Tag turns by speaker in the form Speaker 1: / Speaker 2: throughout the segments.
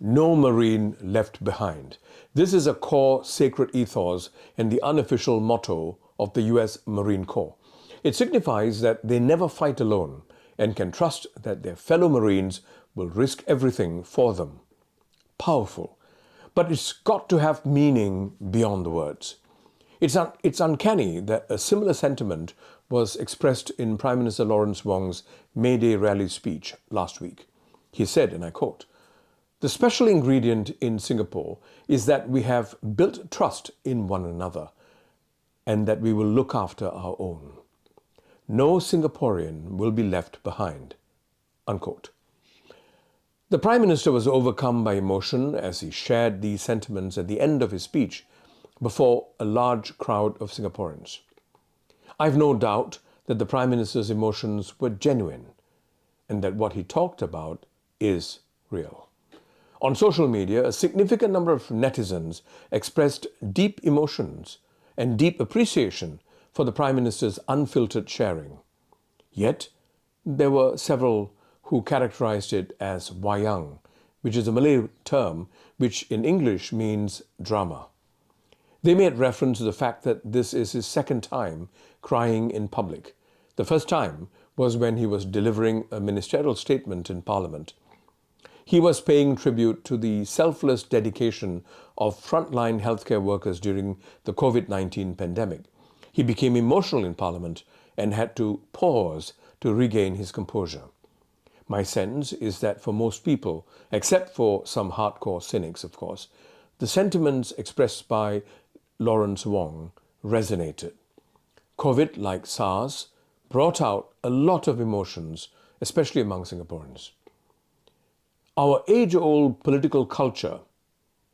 Speaker 1: No Marine left behind. This is a core sacred ethos and the unofficial motto of the US Marine Corps. It signifies that they never fight alone and can trust that their fellow Marines will risk everything for them. Powerful. But it's got to have meaning beyond the words. It's uncanny that a similar sentiment was expressed in Prime Minister Lawrence Wong's May Day rally speech last week. He said, and I quote, "The special ingredient in Singapore is that we have built trust in one another and that we will look after our own. No Singaporean will be left behind." Unquote. The Prime Minister was overcome by emotion as he shared these sentiments at the end of his speech before a large crowd of Singaporeans. I've no doubt that the Prime Minister's emotions were genuine and that what he talked about is real. On social media, a significant number of netizens expressed deep emotions and deep appreciation for the Prime Minister's unfiltered sharing. Yet, there were several who characterized it as wayang, which is a Malay term which in English means drama. They made reference to the fact that this is his second time crying in public. The first time was when he was delivering a ministerial statement in Parliament. He was paying tribute to the selfless dedication of frontline healthcare workers during the COVID-19 pandemic. He became emotional in Parliament and had to pause to regain his composure. My sense is that for most people, except for some hardcore cynics, of course, the sentiments expressed by Lawrence Wong resonated. COVID, like SARS, brought out a lot of emotions, especially among Singaporeans. Our age-old political culture,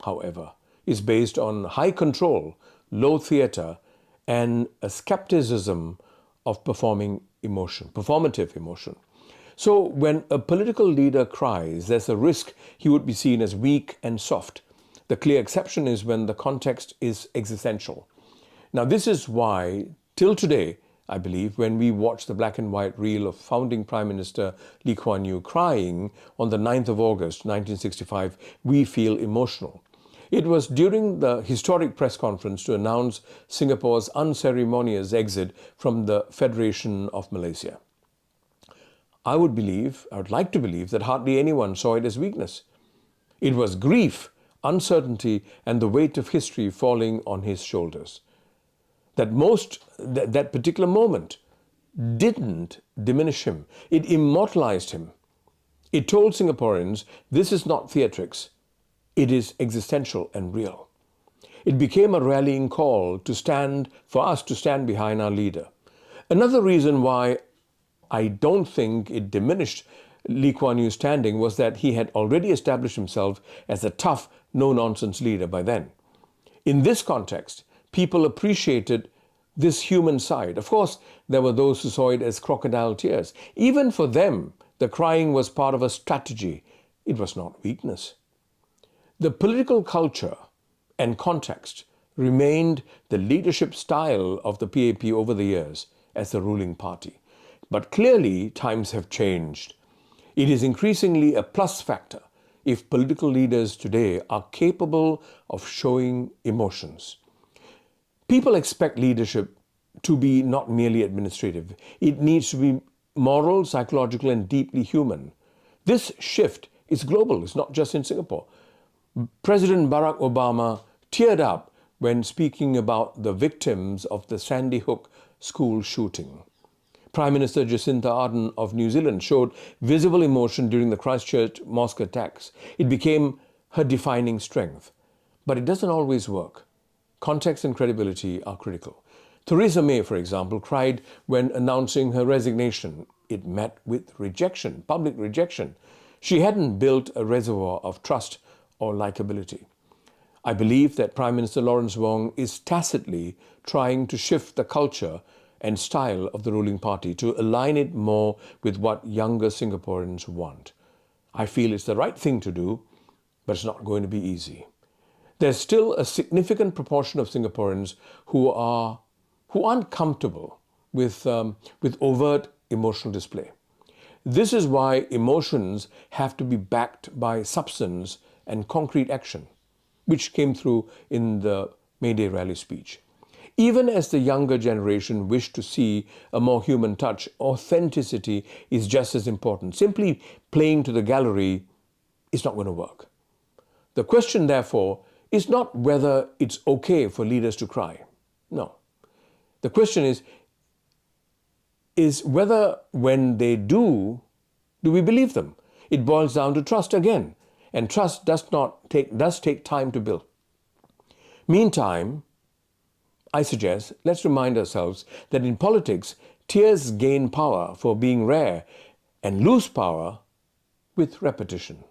Speaker 1: however, is based on high control, low theatre, and a skepticism of performative emotion. So when a political leader cries, there's a risk he would be seen as weak and soft. The clear exception is when the context is existential. Now, this is why, till today, I believe, when we watch the black and white reel of founding Prime Minister Lee Kuan Yew crying on the 9th of August, 1965, we feel emotional. It was during the historic press conference to announce Singapore's unceremonious exit from the Federation of Malaysia. I would like to believe that hardly anyone saw it as weakness. It was grief, uncertainty, and the weight of history falling on his shoulders. That particular moment didn't diminish him. It immortalized him. It told Singaporeans, this is not theatrics. It is existential and real. It became a rallying call for us to stand behind our leader. Another reason why I don't think it diminished Lee Kuan Yew's standing was that he had already established himself as a tough, no-nonsense leader by then. In this context, people appreciated this human side. Of course, there were those who saw it as crocodile tears. Even for them, the crying was part of a strategy. It was not weakness. The political culture and context remained the leadership style of the PAP over the years as the ruling party. But clearly, times have changed. It is increasingly a plus factor if political leaders today are capable of showing emotions. People expect leadership to be not merely administrative. It needs to be moral, psychological, and deeply human. This shift is global. It's not just in Singapore. President Barack Obama teared up when speaking about the victims of the Sandy Hook school shooting. Prime Minister Jacinda Ardern of New Zealand showed visible emotion during the Christchurch mosque attacks. It became her defining strength. But it doesn't always work. Context and credibility are critical. Theresa May, for example, cried when announcing her resignation. It met with rejection, public rejection. She hadn't built a reservoir of trust or likability. I believe that Prime Minister Lawrence Wong is tacitly trying to shift the culture and style of the ruling party to align it more with what younger Singaporeans want. I feel it's the right thing to do, but it's not going to be easy. There's still a significant proportion of Singaporeans who aren't comfortable with overt emotional display. This is why emotions have to be backed by substance and concrete action, which came through in the May Day rally speech. Even as the younger generation wish to see a more human touch, authenticity is just as important. Simply playing to the gallery is not going to work. The question, therefore, is not whether it's okay for leaders to cry. No. The question is whether when they do we believe them? It boils down to trust again. And trust does take time to build. Meantime, I suggest let's remind ourselves that in politics, tears gain power for being rare and lose power with repetition.